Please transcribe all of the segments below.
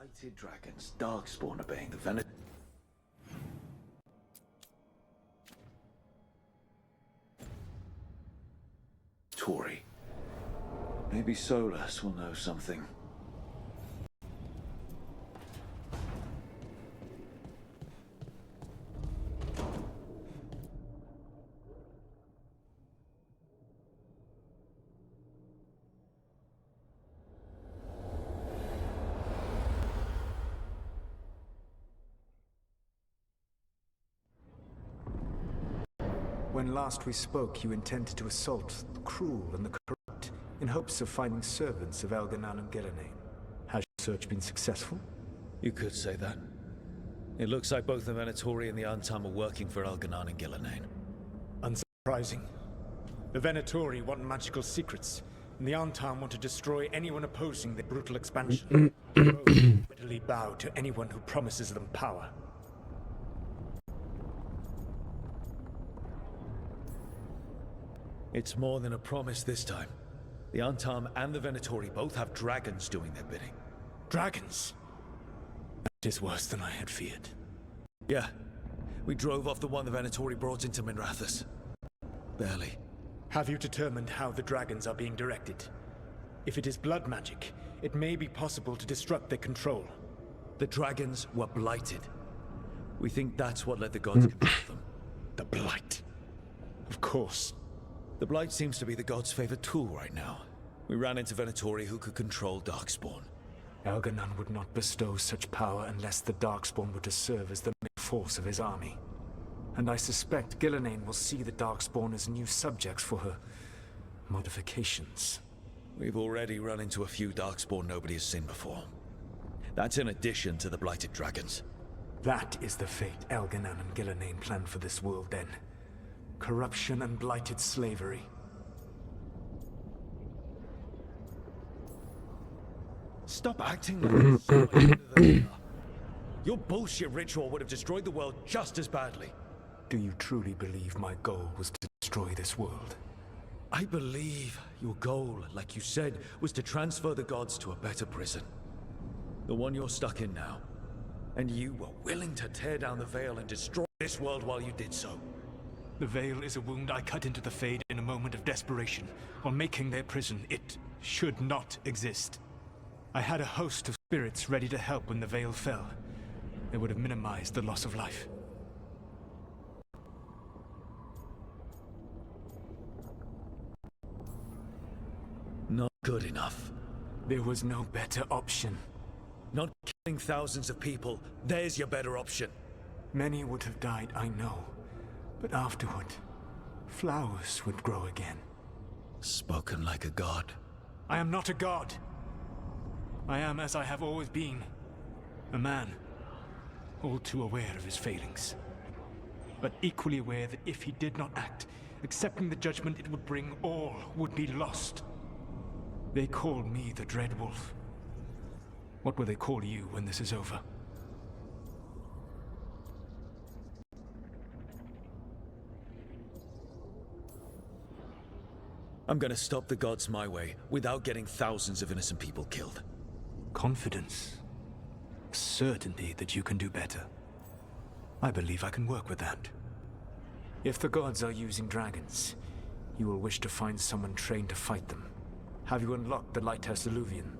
Blighted dragons, darkspawn obeying the venet. Tory. Maybe Solus will know something. When last we spoke, you intended to assault the cruel and the corrupt, in hopes of finding servants of Elganan and Gillenane. Has your search been successful? You could say that. It looks like both the Venatori and the Antam are working for Elganan and Gillenane. Unsurprising. The Venatori want magical secrets, and the Antam want to destroy anyone opposing their brutal expansion. Both readily bow to anyone who promises them power. It's more than a promise this time. The Antam and the Venatori both have dragons doing their bidding. Dragons? That is worse than I had feared. Yeah. We drove off the one the Venatori brought into Minrathous. Barely. Have you determined how the dragons are being directed? If it is blood magic, it may be possible to disrupt their control. The dragons were blighted. We think that's what let the gods control them. The Blight. Of course. The Blight seems to be the gods' favorite tool right now. We ran into Venatori who could control Darkspawn. Elganan would not bestow such power unless the Darkspawn were to serve as the main force of his army. And I suspect Gillenane will see the Darkspawn as new subjects for her modifications. We've already run into a few Darkspawn nobody has seen before. That's in addition to the Blighted Dragons. That is the fate Elganan and Gillenane planned for this world then. Corruption and blighted slavery. Stop acting like it's so much better than we are. Your bullshit ritual would have destroyed the world just as badly. Do you truly believe my goal was to destroy this world? I believe your goal, like you said, was to transfer the gods to a better prison. The one you're stuck in now. And you were willing to tear down the veil and destroy this world while you did so. The veil is a wound I cut into the Fade in a moment of desperation, while making their prison. It should not exist. I had a host of spirits ready to help when the veil fell. They would have minimized the loss of life. Not good enough. There was no better option. Not killing thousands of people, there's your better option. Many would have died, I know. But afterward, flowers would grow again. Spoken like a god. I am not a god. I am as I have always been. A man. All too aware of his failings. But equally aware that if he did not act, accepting the judgment it would bring, all would be lost. They call me the Dread Wolf. What will they call you when this is over? I'm gonna stop the gods my way, without getting thousands of innocent people killed. Confidence. Certainty that you can do better. I believe I can work with that. If the gods are using dragons, you will wish to find someone trained to fight them. Have you unlocked the Lighthouse Illuvian?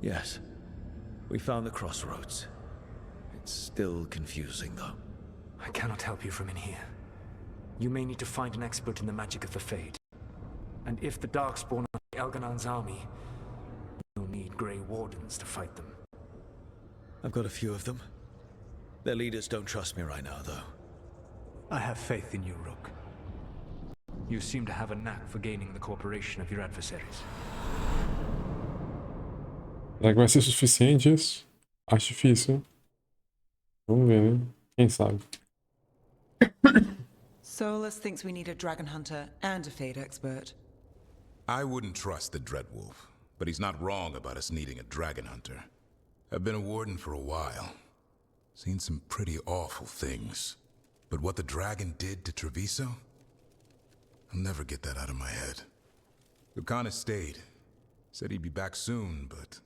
Yes. We found the crossroads. It's still confusing, though. I cannot help you from in here. You may need to find an expert in the magic of the Fade. And if the Darkspawn are Elganan's army, you'll need Grey Wardens to fight them. I've got a few of them. Their leaders don't trust me right now, though. I have faith in you, Rook. You seem to have a knack for gaining the cooperation of your adversaries. Será que vai ser suficiente isso? Acho difícil. Vamos ver, né? Quem sabe? Solus thinks we need a dragon hunter and a Fade expert. I wouldn't trust the Dreadwolf, but he's not wrong about us needing a dragon hunter. I've been a warden for a while. Seen some pretty awful things. But what the dragon did to Treviso? I'll never get that out of my head. Lucana stayed. Said he'd be back soon, but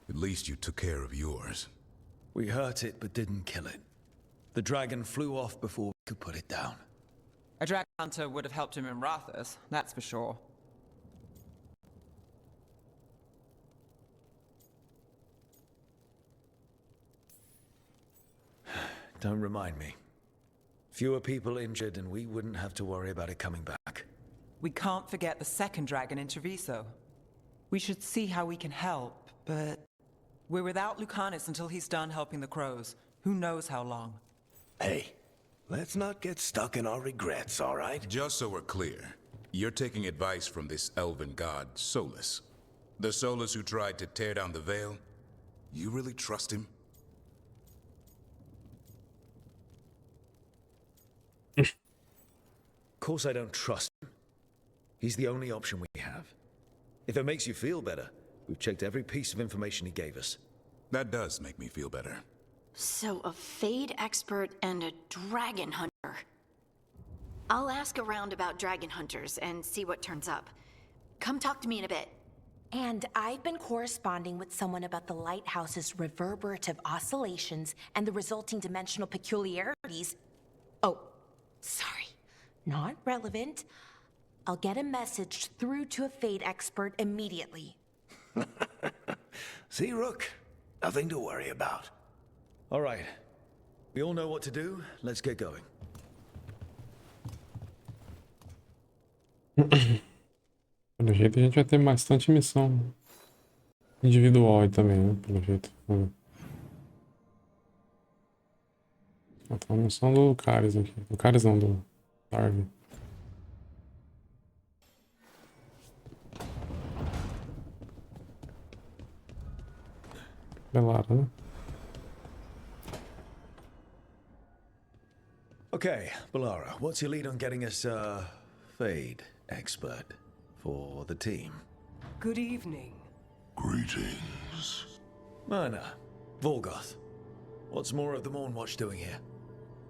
at least you took care of yours. We hurt it but didn't kill it. The dragon flew off before we could put it down. A dragon hunter would have helped him in Rathas, that's for sure. Don't remind me. Fewer people injured and we wouldn't have to worry about it coming back. We can't forget the second dragon in Treviso. We should see how we can help, but we're without Lucanus until he's done helping the crows. Who knows how long? Hey, let's not get stuck in our regrets, all right? Just so we're clear, you're taking advice from this elven god, Solus. The Solus who tried to tear down the veil? You really trust him? Of course I don't trust him. He's the only option we have. If it makes you feel better, we've checked every piece of information he gave us. That does make me feel better. So, a Fade expert and a dragon hunter. I'll ask around about dragon hunters and see what turns up. Come talk to me in a bit. And I've been corresponding with someone about the lighthouse's reverberative oscillations and the resulting dimensional peculiarities. Oh, sorry, not relevant. I'll get a message through to a Fade expert immediately. See, Rook? Nothing to worry about. All right. We all know what to do. Let's get going. Pelo jeito a gente vai ter bastante missão individual aí também, né? Pelo jeito. Tem uma missão do Lucaris aqui. Lucaris não, do Darwin. Veilguard, né? Okay, Balara, what's your lead on getting us a Fade expert for the team? Good evening. Greetings. Myrna, Volgoth, what's more of the Mornwatch doing here?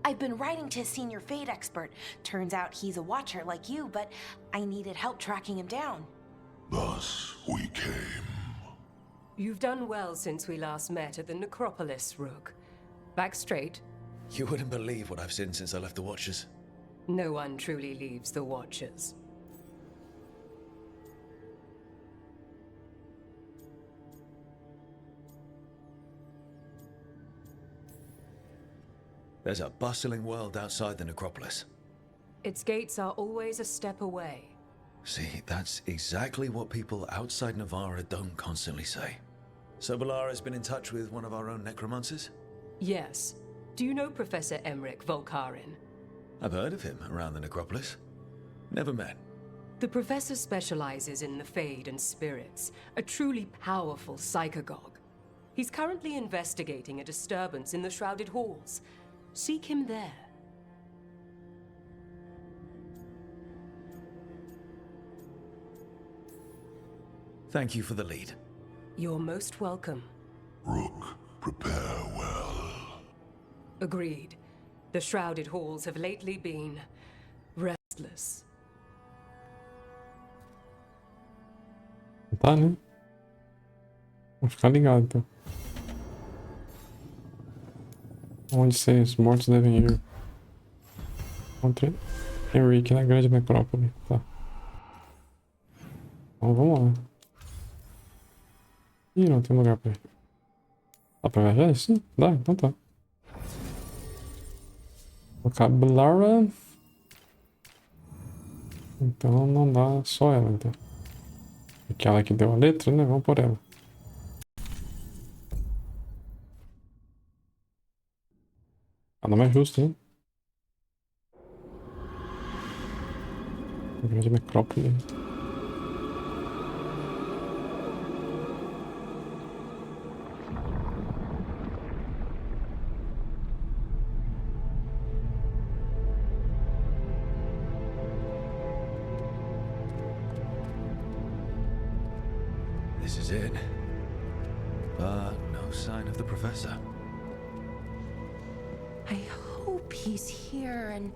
I've been writing to a senior Fade expert. Turns out he's a watcher like you, but I needed help tracking him down. Thus we came. You've done well since we last met at the Necropolis, Rook. Back straight. You wouldn't believe what I've seen since I left the Watchers. No one truly leaves the Watchers. There's a bustling world outside the Necropolis. Its gates are always a step away. See, that's exactly what people outside Navarra don't constantly say. So Balara's been in touch with one of our own necromancers? Yes. Do you know Professor Emmerich Volkarin? I've heard of him around the Necropolis. Never met. The professor specializes in the Fade and spirits, a truly powerful psychagogue. He's currently investigating a disturbance in the Shrouded Halls. Seek him there. Thank you for the lead. You're most welcome. Rook, prepare well. Agreed. The Shrouded Halls have lately been restless. Tá, né? Vamos ficar ligado, então. Onde os mortos devem ir? Encontre Henrique na grande necrópole. Tá. Então vamos lá. Ih, não tem lugar pra ir. Dá pra viajar? Sim, dá, então tá. Colocar Balara. Então não dá só ela, então. Aquela que deu a letra, né? Vamos por ela. Nada mais justo, né? A grande necrópole. This is it. But no sign of the professor. I hope he's here and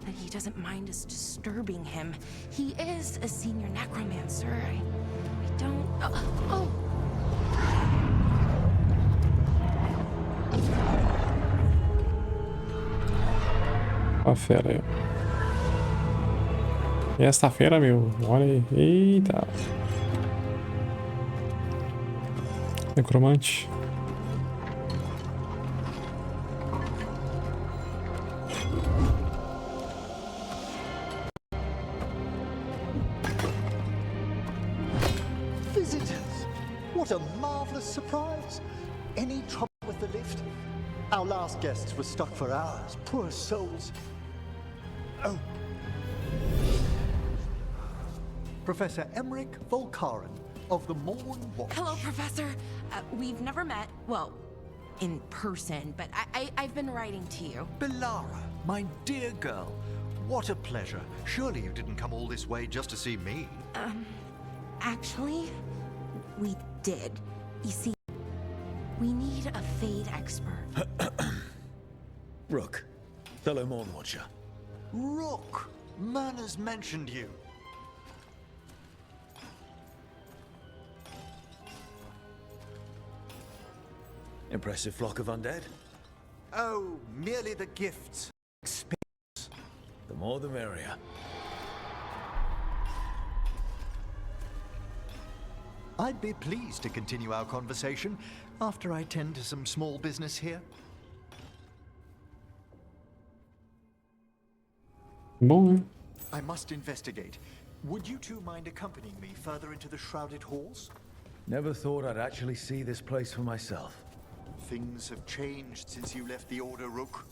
that he doesn't mind us disturbing him. He is a senior necromancer. I don't... Oh! Ó a fera aí, ó. E essa fera, meu, olha aí. Eita. Necromante. Visitors! What a marvelous surprise! Any trouble with the lift? Our last guests were stuck for hours. Poor souls. Oh. Professor Emmerich Volkaren of the Morn Watch. Hello, Professor. We've never met. Well, in person, but I've been writing to you. Belara, my dear girl. What a pleasure. Surely you didn't come all this way just to see me. Actually, we did. You see, we need a Fade expert. Rook, fellow Morn Watcher. Rook, Manners mentioned you. Impressive flock of undead. Oh, merely the gifts. The more the merrier. I'd be pleased to continue our conversation after I tend to some small business here. Bom, né? I must investigate. Would you two mind accompanying me further into the shrouded halls? Never thought I'd actually see this place for myself. Things have changed since you left the Order, Rook.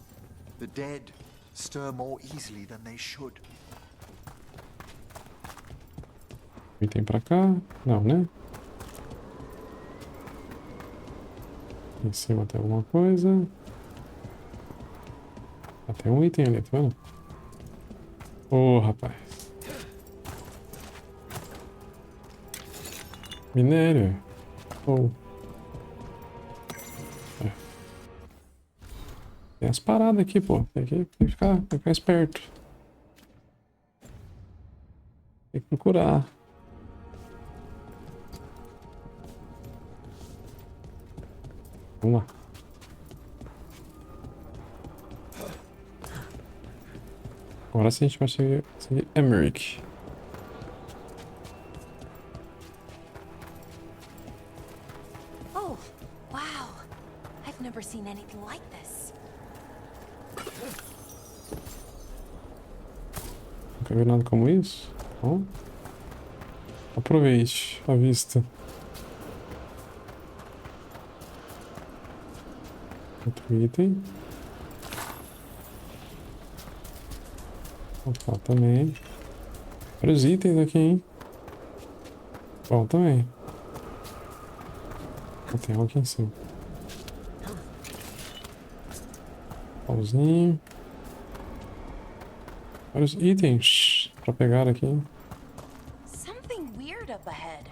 The dead stir more easily than they should. Item pra cá? Não, né? Em cima tem alguma coisa. Ah, tem um item ali, tá vendo? Ô, rapaz. Minério. Oh. É. Tem as paradas aqui, pô. Tem que ficar esperto. Tem que procurar. Vamos lá. Agora sim a gente vai seguir Emmerich. Oh, wow. I've never seen anything like this. Nunca vi nada como isso? Bom, aproveite a vista. Outro item. Opa, também. Vários itens aqui, hein? Bom, também. Tem algo aqui em cima. Pauzinho. Vários itens pra pegar aqui. Something weird up ahead.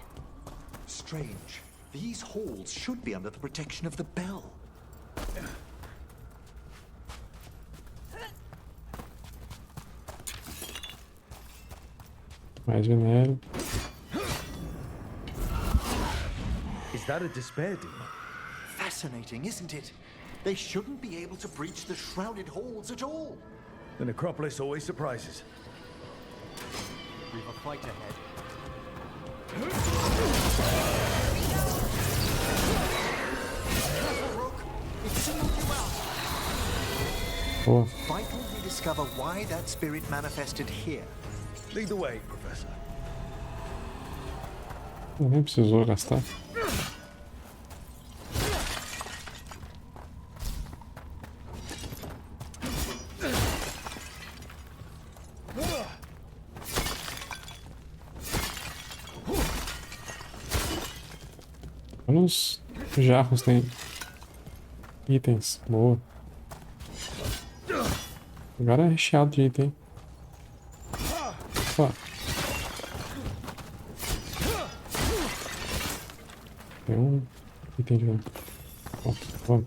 Strange. These halls should be under the protection of the bell. Mais minério. Is that a despair demon? Fascinating, isn't it? They shouldn't be able to breach the shrouded halls at all. The necropolis always surprises. We've a fight ahead. Careful, Rook. It's singled you out. Boa. Vital we discover why that spirit manifested here. Lead the way, Professor. Nem precisou gastar. Nos jarros tem itens. Boa. Agora é recheado de item. Opa. Tem um item de novo. Vamos.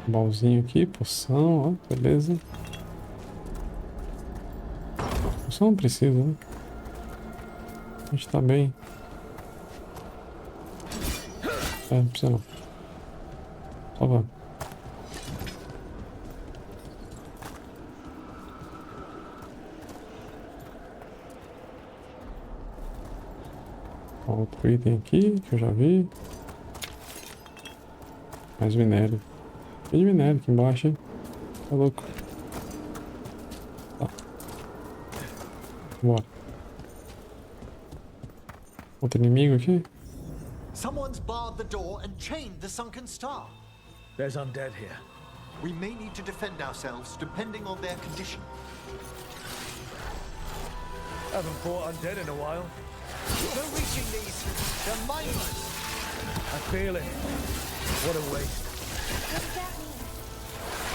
Baúzinho aqui, poção, ó, beleza. Só não precisa, né? A gente tá bem. Não precisa não. Só vamos. Outro item aqui que eu já vi. Mais minério. Tem minério aqui embaixo, hein? Tá louco. Tá. Bora. Outro inimigo aqui. Someone's barred the door and chained the sunken star. There's undead here. We may need to defend ourselves depending on their condition. Haven't fought undead in a while. No reaching these. They're mindless. I feel it. What a waste. What does that mean?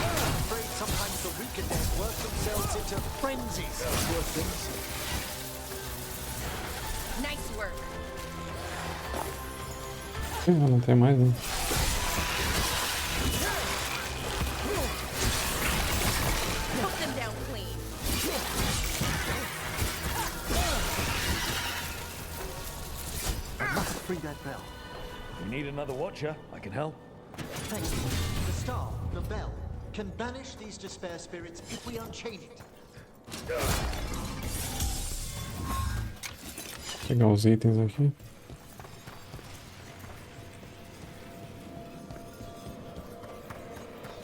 I'm afraid sometimes the weaker dead work themselves into frenzies. Worse things. Nice work. Não tem mais, né? Put them down clean. I must free that bell. You need another watcher. I can help. Thank you. The star, the bell, can banish these despair spirits if we unchain it. Pegar os itens aqui.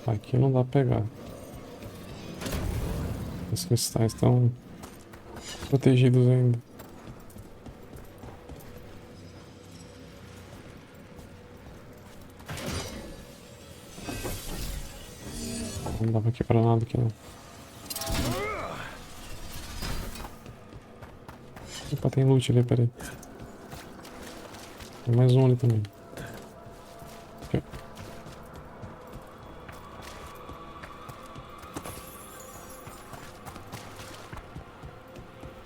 Aqui não dá pra pegar. Os cristais estão protegidos ainda. Não dá pra quebrar nada aqui não. Opa, tem loot ali, peraí. Tem mais um ali também. Aqui.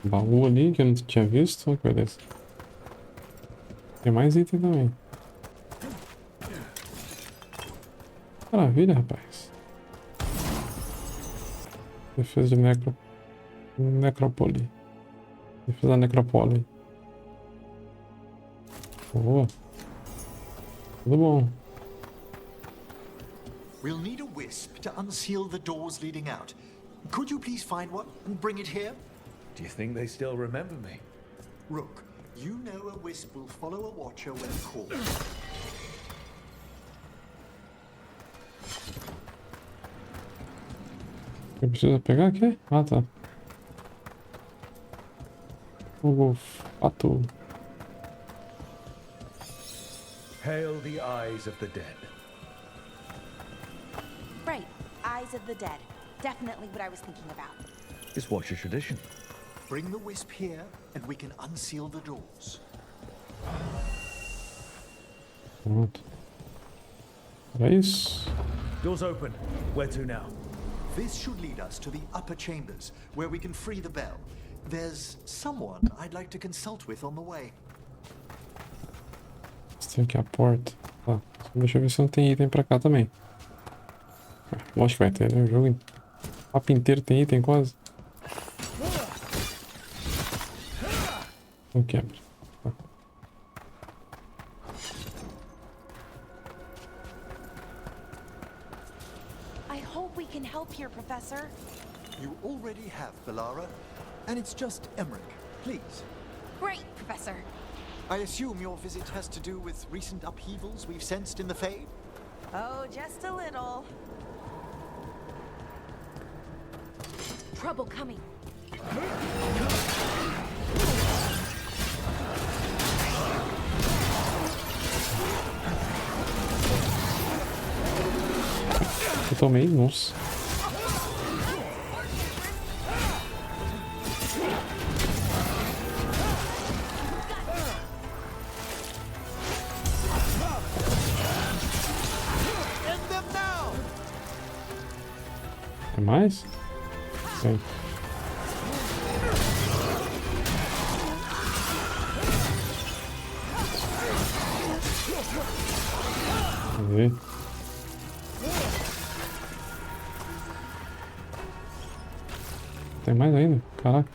Baú ali que eu não tinha visto. Olha que beleza. Tem mais item também. Maravilha, rapaz. Defesa de necropole. Defesa da necropole. Boa. Tudo bom. We'll need a wisp to unseal the doors leading out. Could you please find one and bring it here? Do you think they still remember me? Rook, you know a wisp will follow a watcher when called. Eu preciso pegar aqui? Ah, tá. O fato. Hail the eyes of the dead. Right. Eyes of the dead. Definitely what I was thinking about. It's Watcher tradition. Bring the wisp here and we can unseal the doors. Pronto. Era isso. Doors open. Where to now? This should lead us to the upper chambers, where we can free the bell. There's someone I'd like to consult with on the way. Tem aqui a porta. Tá. Deixa eu ver se não tem item pra cá também. Lógico que vai ter, né? O jogo. O mapa inteiro tem item quase. Não quebra. Tá. I hope we can help here, Professor. You already have, Belara, and it's just Emmerich. Please. Great, Professor. I assume your visit has to do with recent upheavals we've sensed in the Fade? Oh, just a little. Trouble coming. Eu tomei, nossa. Tem mais? Tem. Vamos ver. Tem mais ainda? Caraca.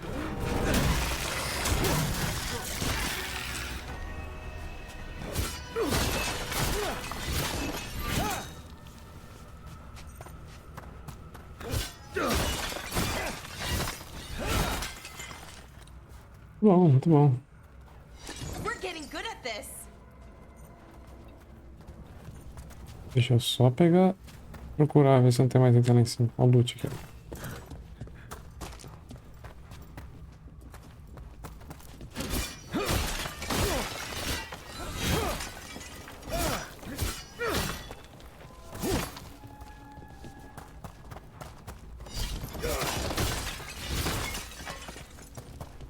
Bom, muito bom. We're getting good at this. Deixa eu só pegar, procurar, ver se não tem mais item lá em cima. Olha o loot aqui.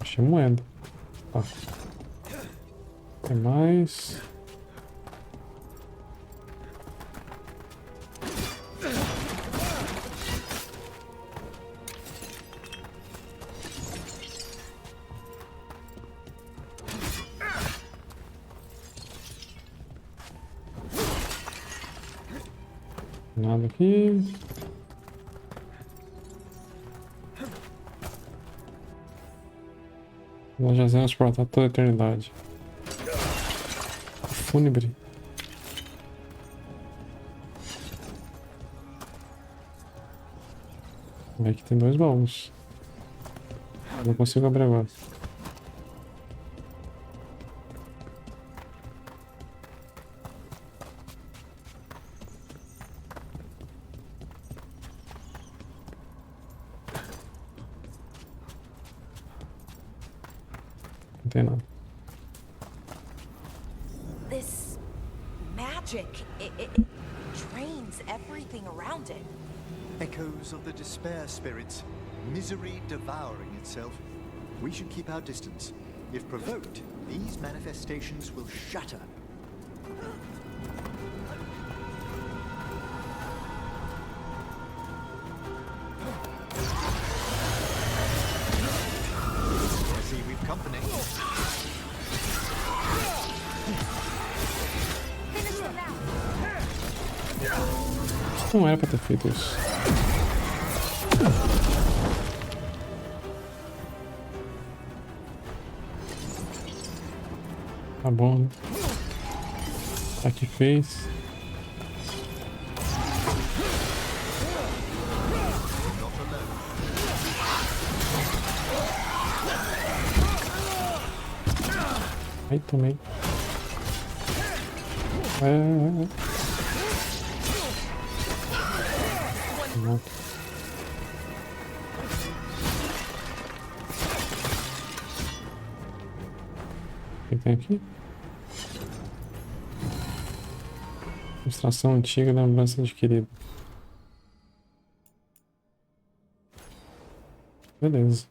Achei moeda. Tá. Tem mais. Nada aqui. Nós já vamos transportar toda a eternidade. Fúnebre. Aqui tem 2 baús. Não consigo abrir agora. Não tem nada. This magic, it drains everything around it. Echoes of the despair spirits, misery devouring itself. We should keep our distance. If provoked, these manifestations will shatter. I see we've company. Finish them now. Não era pra ter feito isso. Tá bom, né? Aqui fez. Aí tomei. Não. O que tem aqui? Ilustração antiga, lembrança adquirida. Beleza.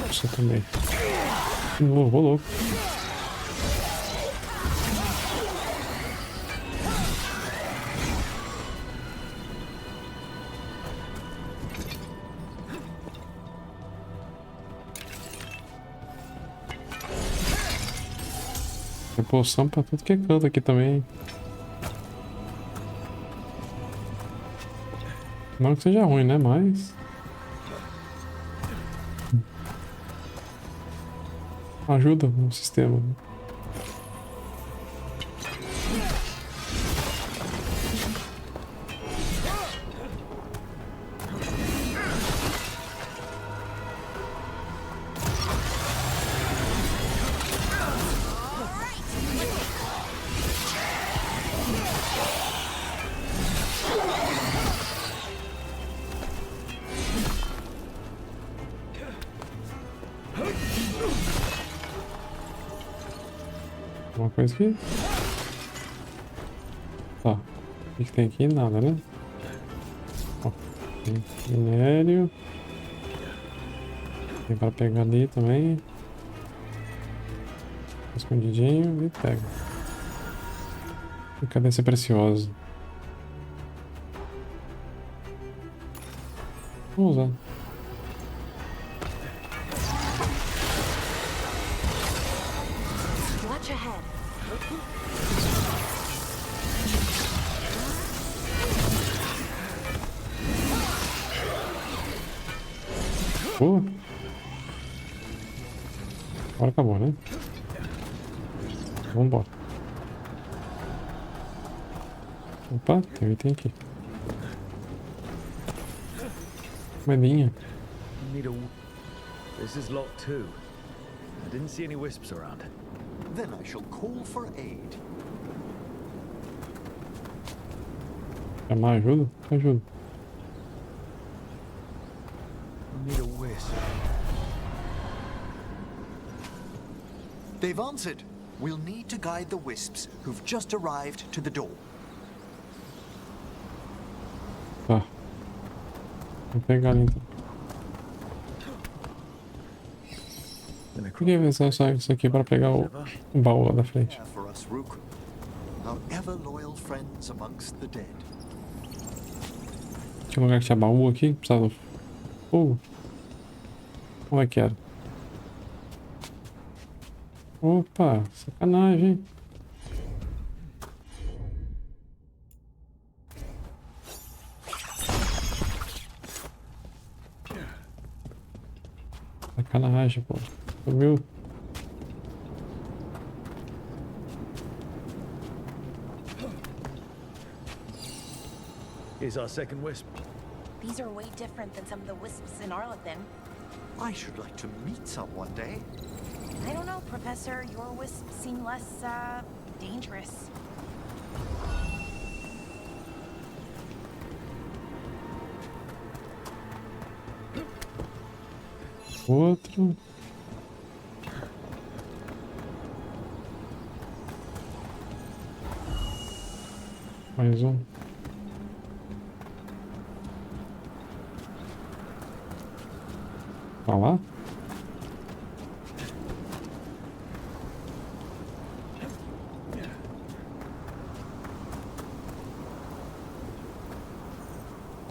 Você também. Vou louco. Tem poção pra tudo que é canto aqui também. Não que seja ruim, né? Mas ajuda o sistema. Alguma coisa aqui? Tá. O que tem aqui? Nada, né? Ó, tem minério. Tem para pegar ali também. Escondidinho e pega. E cadê esse precioso? Vamos usar. Watch ahead. Boa. Agora acabou, né? Vambora. Opa, tem um item aqui. Moedinha. Need a... This is locked too. I didn't see any wisps around. Then I shall call for aid. Chamar ajuda? Ajuda. Need a wisp. They've answered. We'll need to guide the wisps who've just arrived to the door. Tá. Vou pegar ali então. Queria ver se eu saio disso aqui para pegar o baú lá da frente. For us, Rook, our ever loyal friends amongst the dead. Tinha um lugar que tinha baú aqui, precisava do fogo. Como é que era? Opa, sacanagem. Sacanagem, pô. Viu? Here's our second wisp. These are way different than some of the wisps in Arlington. I should like to meet some one day. I don't know, Professor. Your wisps seem less, dangerous. Outro. Mais um. Tá lá?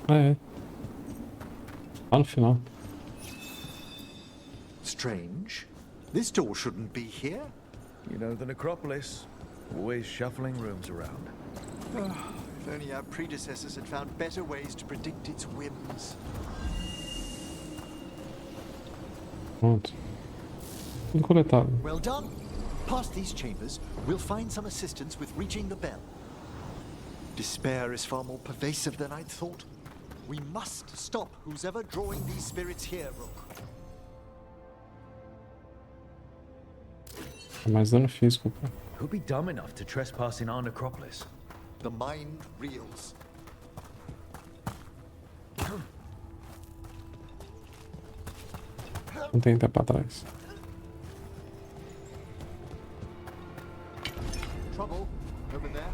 É. Lá no final. Strange. This door shouldn't be here. You know the necropolis. Always shuffling rooms around. If only our predecessors had found better ways to predict its whims. Pronto. Tudo coletado. Well done. Past these chambers, we'll find some assistance with reaching the bell. Despair is far more pervasive than I'd thought. We must stop who's ever drawing these spirits here, Rook. É mais dano físico, pô. Who'd be dumb enough to trespass in our necropolis? The mind reels. Não tem tempo pra trás. Trouble over there.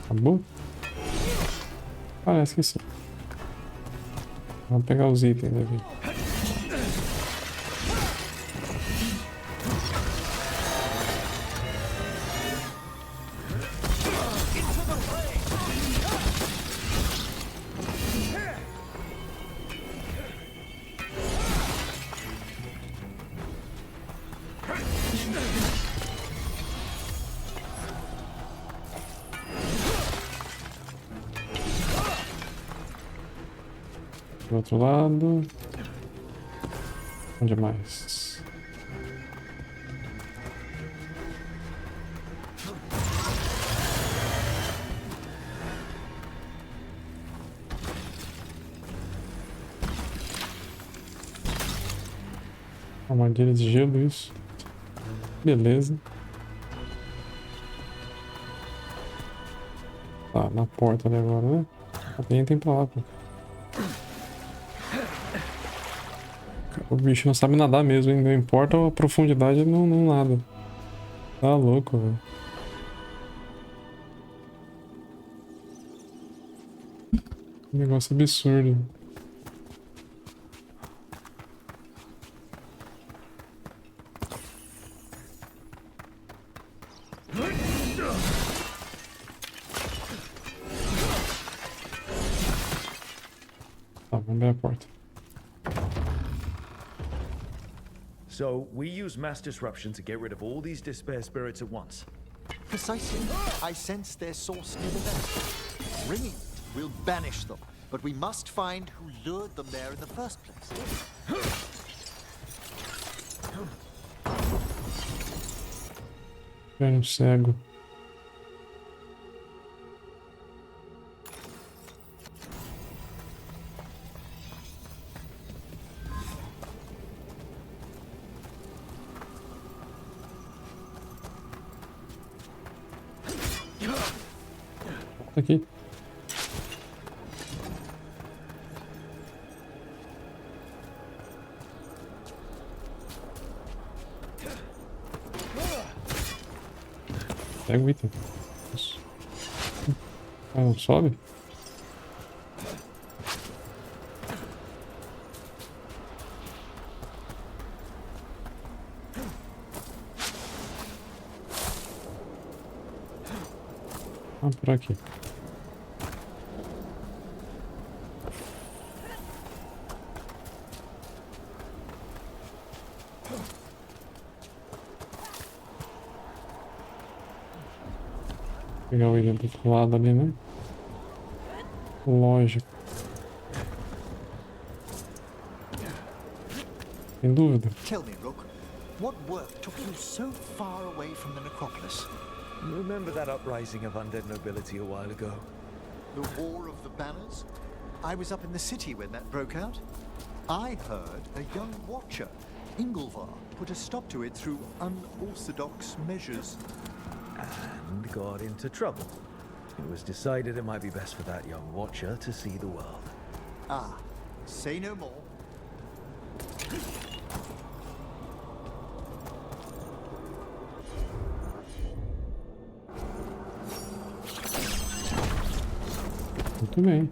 Acabou? Parece que sim. Vamos pegar os itens daqui. Do outro lado. Onde mais? Armadilha de gelo, isso. Beleza. Tá, na porta ali agora, né? Tem pra lá, pô. O bicho não sabe nadar mesmo, hein? Não importa a profundidade, não nada. Tá louco, velho. Negócio absurdo. Tá, vamos abrir a porta. So, we use mass disruption to get rid of all these despair spirits at once. Precisely. I sense their source near the vent. Ringing will banish them, but we must find who lured them there in the first place. Inferno cego. Aqui. Pega o item. Isso. Ah, não sobe? Ah, por aqui. Pegar o item do outro lado ali, né? Lógico. Sem dúvida. Tell me, Rook, what work took you so far away from the necropolis? Remember that uprising of undead nobility a while ago? The War of the Banners? I was up in the city when that broke out. I heard a young watcher, Ingolvar, put a stop to it through unorthodox measures. And got into trouble. It was decided it might be best for that young watcher to see the world. Ah, say no more. Muito bem.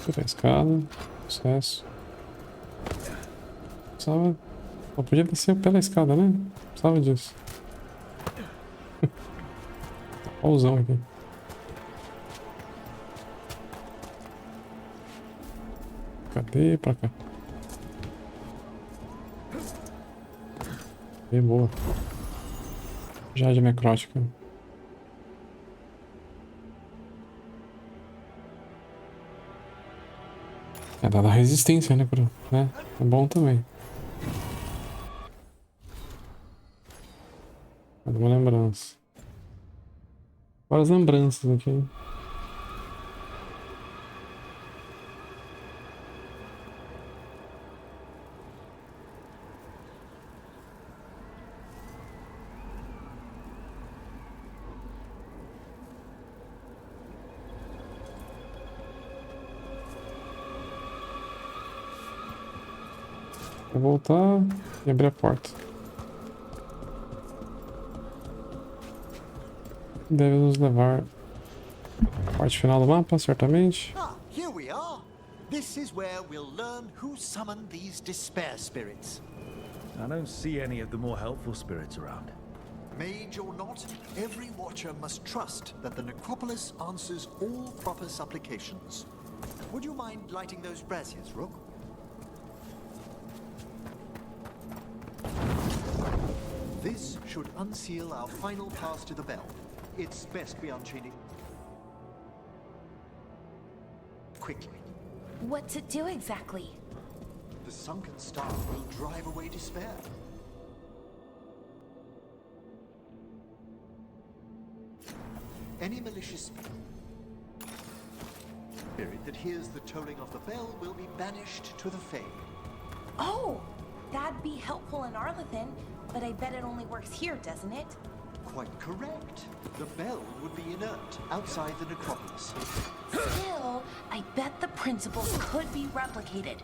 Subir a escada. Sucesso. Precisava... Só podia descer pela escada, né? Precisava disso. Pauzão aqui. Cadê? Pra cá. Bem boa. Jade necrótica. É dada resistência, né, né? É bom também. É uma lembrança. Várias lembranças aqui. Vou voltar e abrir a porta. Deve nos levar à parte final do mapa, certamente. Ah, here we are. This is where we'll learn who summoned these despair spirits. I don't see any of the more helpful spirits around. Mage or not, every watcher must trust that the necropolis answers all proper supplications. Would you mind lighting those braziers, Rook? This should unseal our final pass to the bell. It's best we unchain it quickly. What's it do exactly? The sunken star will drive away despair. Any malicious spirit that hears the tolling of the bell will be banished to the Fade. Oh, that'd be helpful in Arlethan, but I bet it only works here, doesn't it? Quite correct. The bell would be inert outside the necropolis. Still, I bet the principles could be replicated.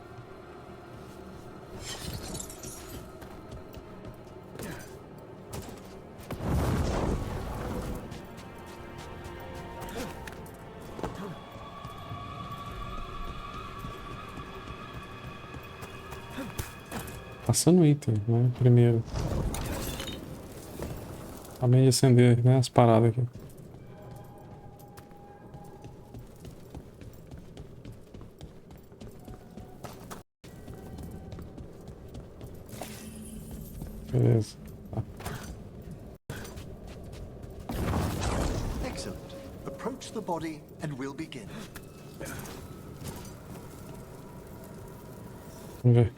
Passando item, né? Primeiro. Acabei de acender, né? As paradas aqui. Beleza. Tá. Excellent. Approach the body and we'll begin. Vamos ver.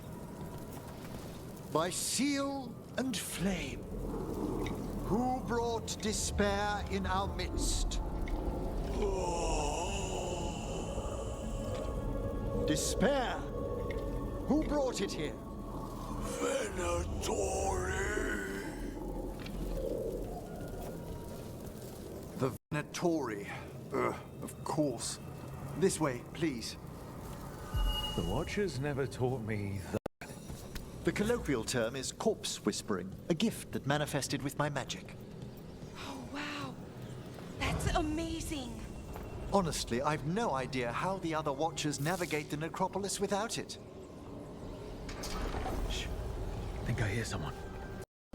By seal and flame, who brought despair in our midst? Despair? Who brought it here? Venatori. The Venatori. Of course. This way, please. The Watchers never taught me that. The colloquial term is corpse whispering, a gift that manifested with my magic. Oh, wow. That's amazing. Honestly, I've no idea how the other Watchers navigate the necropolis without it. Shh. I think I hear someone.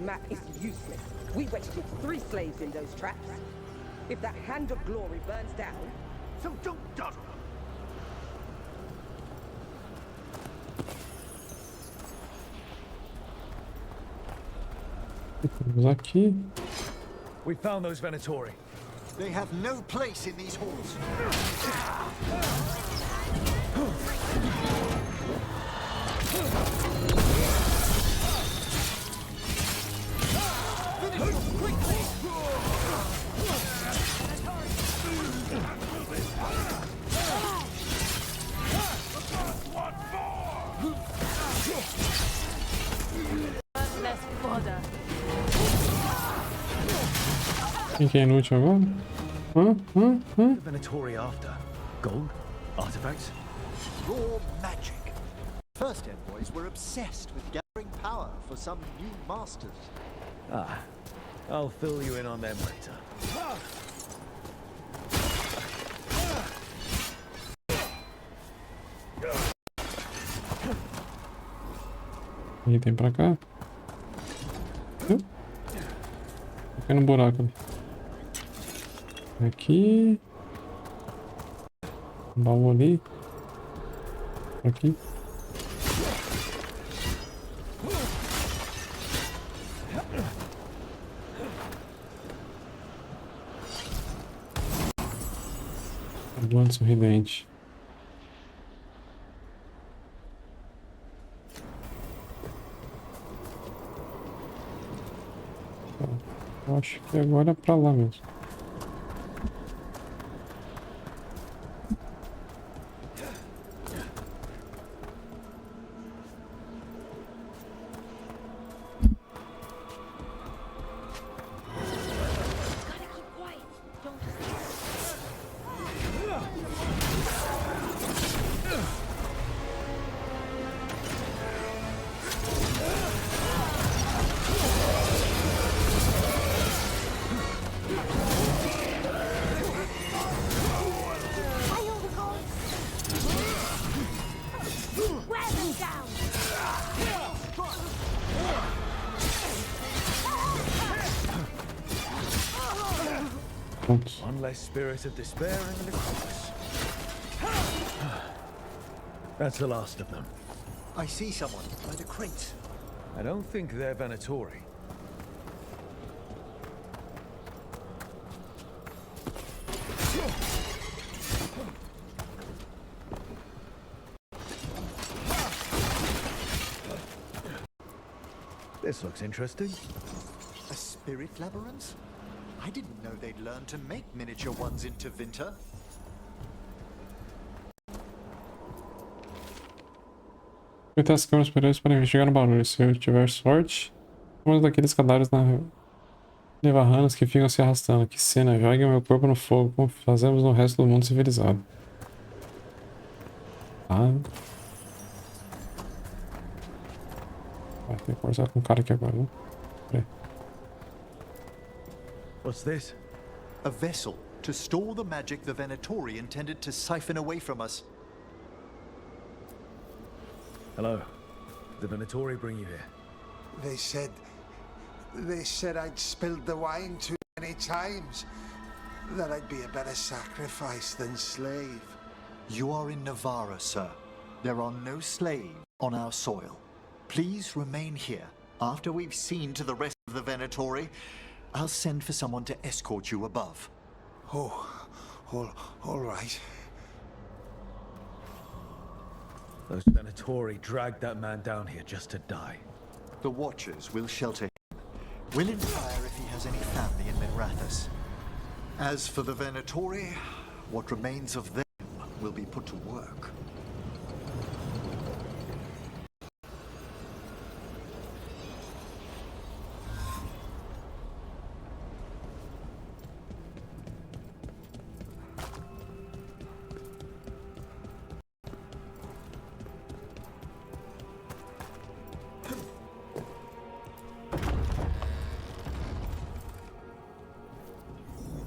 Map is useless. We wasted 3 slaves in those traps. If that hand of glory burns down, so don't dawdle. Vamos aqui. We found those Venatori. They have no place in these halls. Quem que é inútil agora? The Venatori after? Gold? Artifacts? Raw magic. First envoys were obsessed with gathering power for some new masters. Ah, I'll fill you in on them later. Item pra cá. Viu? Pequeno buraco ali. Aqui. Um baú ali. Aqui. Guarda sorridente. Eu acho que agora é pra lá mesmo. One less spirit of despair in the necropolis. That's the last of them. I see someone by the crate. I don't think they're Venatori. This looks interesting. A spirit labyrinth? I didn't know they'd learn to make miniature ones into winter. Apertar as câmeras superiores para investigar o barulho. Se eu tiver sorte, um daqueles cadáveres na nevarranas que ficam se arrastando. Que cena, jogue meu corpo no fogo, como fazemos no resto do mundo civilizado. Ah. Vai ter que conversar com o cara aqui agora, né? Peraí. What's this? A vessel to store the magic the Venatori intended to siphon away from us. Hello. Did the Venatori bring you here? They said I'd spilled the wine too many times. That I'd be a better sacrifice than slave. You are in Navarra, sir. There are no slaves on our soil. Please remain here. After we've seen to the rest of the Venatori, I'll send for someone to escort you above. Oh, all right. Those Venatori dragged that man down here just to die. The Watchers will shelter him. We'll inquire if he has any family in Minrathous. As for the Venatori, what remains of them will be put to work.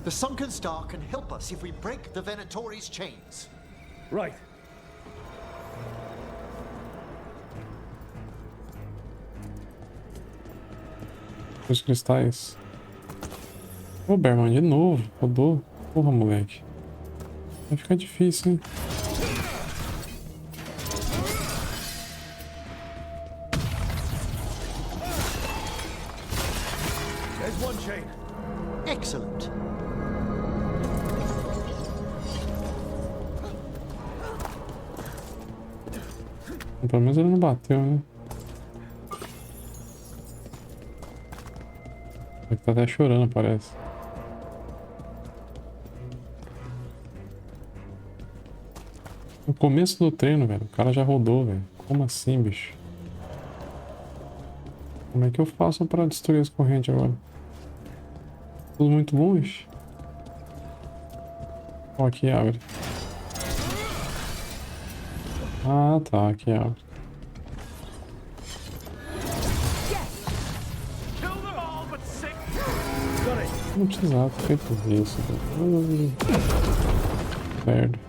The sunken star can help us if we break the Venatori's chains. Right. Os cristais. Ô, Berman, de novo. Rodou. Porra, moleque. Vai ficar difícil, hein? There's one chain. Excellent. Pelo menos ele não bateu, né? Ele tá até chorando, parece. No começo do treino, velho, o cara já rodou, velho. Como assim, bicho? Como é que eu faço pra destruir as correntes agora? Tudo muito longe. Ó, aqui abre. Ah, tá, aqui abre. Não precisava ter feito isso. Merda.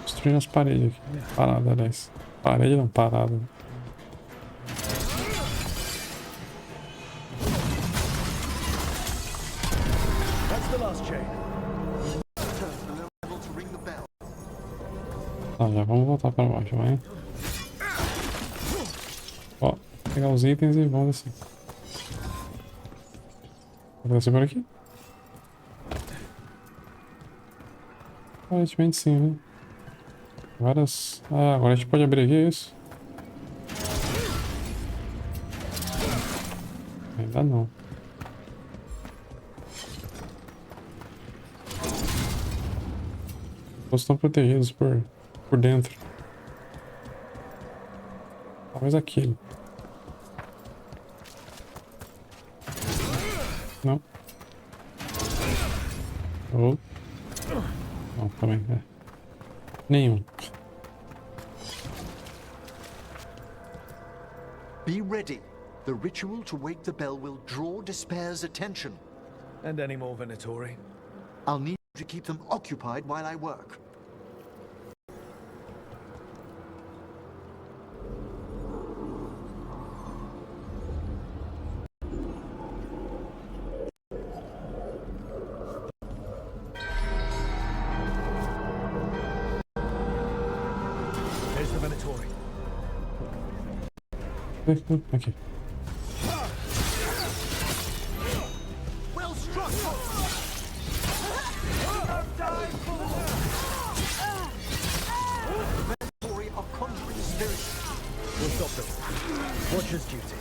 Destruindo as paredes aqui. Parada, aliás. Parede não, parada. Tá, já vamos voltar pra baixo, vai. Ó, pegar os itens e vamos descer. Vou descer por aqui? Aparentemente sim, né? Várias... Ah, agora a gente pode abrir aqui, é isso? Ainda não. Todos estão protegidos por dentro. Talvez aquele. Não. Oh. Não, também é. Nenhum. Be ready. The ritual to wake the bell will draw Despair's attention. And any more Venatori? I'll need to keep them occupied while I work. Aqui. Well struck. Inventory of conjuring spirits. We'll stop them. Watcher's duty.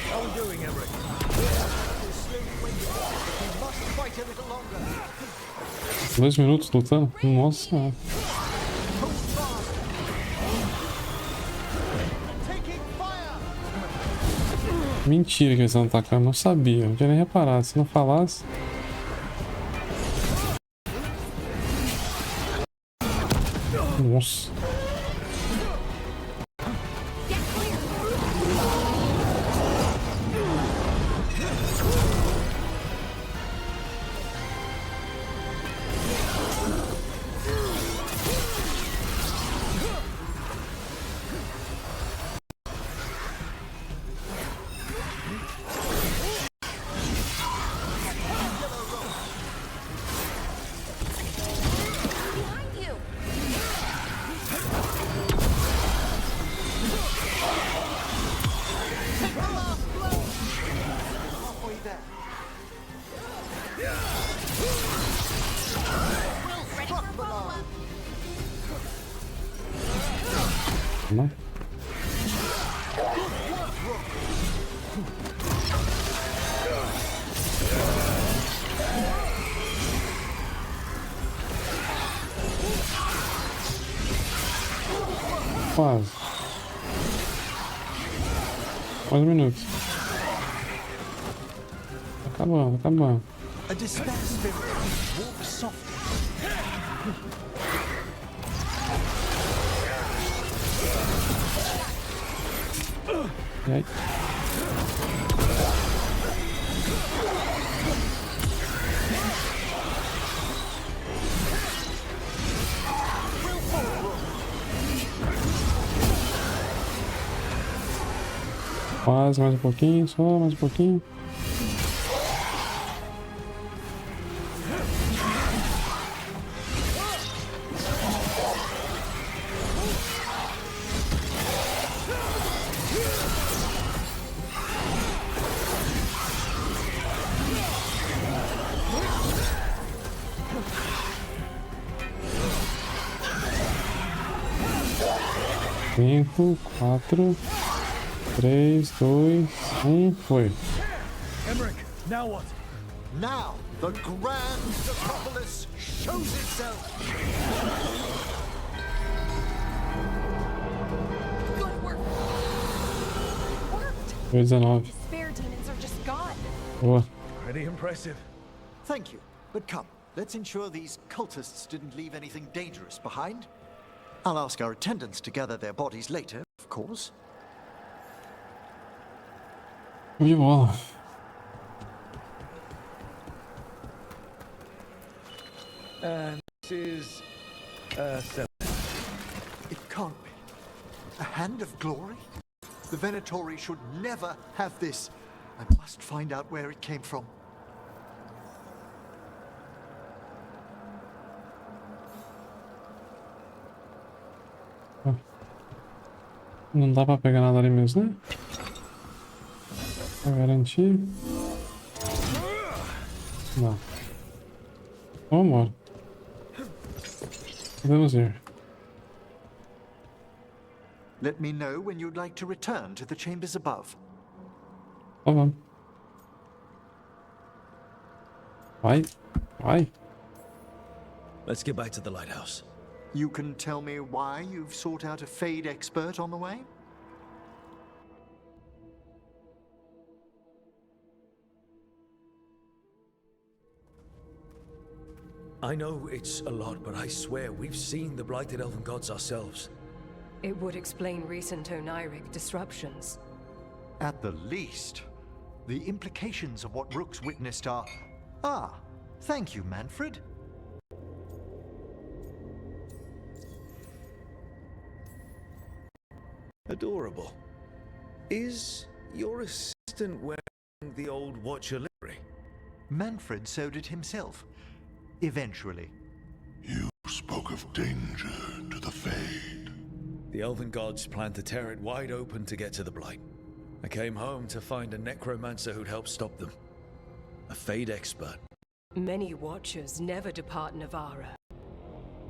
How are we doing, Emmerich? We must fight a little longer. 2 minutos lutando? Nossa. Mentira que eles estão atacando, não sabia, não tinha nem reparado, se não falasse. Nossa. Não. Quase. Mais 1 minuto. Acabando, acabando. A despair spirit walks softly. E aí? Quase, mais um pouquinho, só mais um pouquinho. Cinco, 4, 3, 2, 1, foi. Emmerich, now what? Now the grand necropolis shows itself. Good work. Worked. 19. The spare demons are just gone. Boa. Pretty impressive. Thank you, but come, let's ensure these cultists didn't leave anything dangerous behind. I'll ask our attendants to gather their bodies later, of course. De bola. And this is It can't be. A hand of glory? The Venatori should never have this. I must find out where it came from. Não dá pra pegar nada ali mesmo, né? Pra garantir. Não. Vamos embora. Podemos ir. Let me know when you'd like to return to the chambers above. Tá bom. Vai. Vai. Let's get back to the lighthouse. You can tell me why you've sought out a Fade expert on the way? I know it's a lot, but I swear we've seen the blighted elven gods ourselves. It would explain recent oniric disruptions. At the least, the implications of what Rook's witnessed are... Ah, thank you, Manfred. Adorable. Is your assistant wearing the old Watcher livery? Manfred sowed it himself. Eventually. You spoke of danger to the Fade. The elven gods planned to tear it wide open to get to the Blight. I came home to find a necromancer who'd help stop them. A Fade expert. Many Watchers never depart Navarra.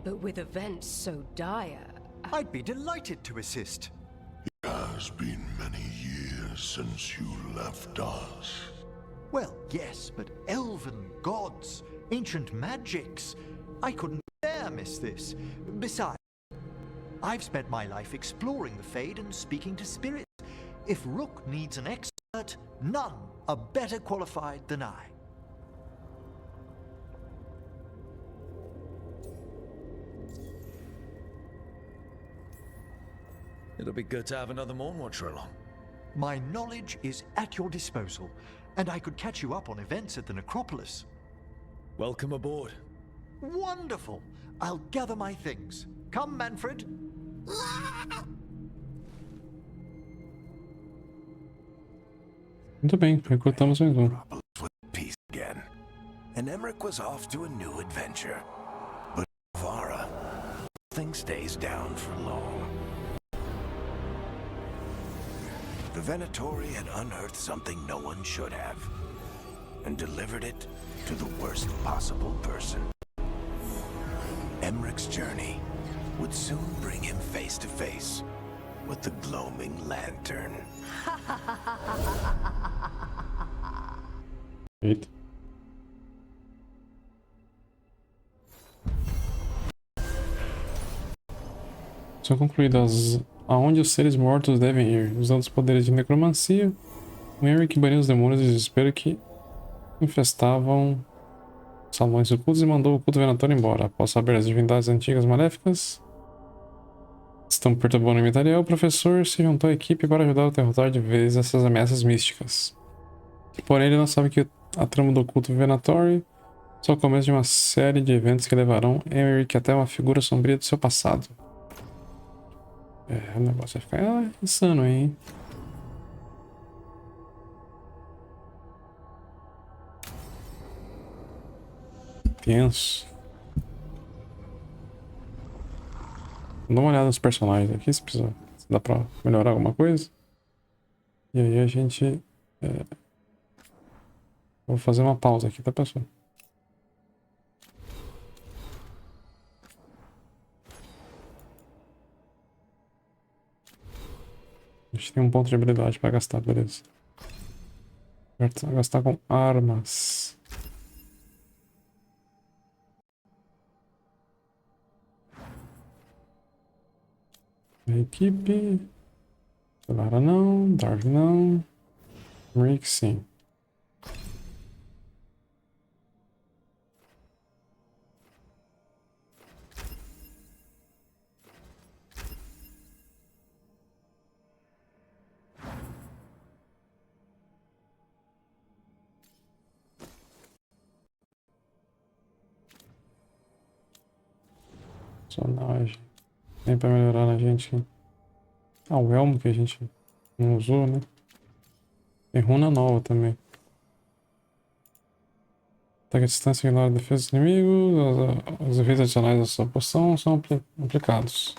But with events so dire... I'd be delighted to assist. It has been many years since you left us. Well, yes, but elven gods, ancient magics. I couldn't dare miss this. Besides, I've spent my life exploring the Fade and speaking to spirits. If Rook needs an expert, none are better qualified than I. It'll be good to have another Morn Watcher along. My knowledge is at your disposal, and I could catch you up on events at the Necropolis. Welcome aboard. Wonderful! I'll gather my things. Come, Manfred. Muito bem, recrutamos mais um. Peace again. And Emmerich was off to a new adventure. But Vara, nothing stays down for long. The Venatori had unearthed something no one should have, and delivered it to the worst possible person. Emmerich's journey would soon bring him face to face with the gloaming lantern. Eita. São concluídas aonde os seres mortos devem ir, usando os poderes de necromancia. O Emmerich baniu os demônios de desespero que infestavam salões ocultos e mandou o culto venatório embora. Após saber as divindades antigas maléficas estão perturbando o inventariel, o professor se juntou à equipe para ajudar a derrotar de vez essas ameaças místicas. Porém, ele não sabe que a trama do culto venatório só é o começo de uma série de eventos que levarão Emmerich até uma figura sombria do seu passado. O negócio vai ficar insano aí, hein? Tenso. Vou dar uma olhada nos personagens aqui, se dá pra melhorar alguma coisa. E aí a gente... Vou fazer uma pausa aqui, tá, pessoal? A gente tem um ponto de habilidade pra gastar, beleza. Gastar com armas. A equipe. CLARO não, Darwin não. Rick sim. Personagem. Tem pra melhorar na gente. O elmo que a gente não usou, né? Tem runa nova também. Ataque a distância ignora a defesa dos inimigos. Os efeitos adicionais da sua poção são aplicados.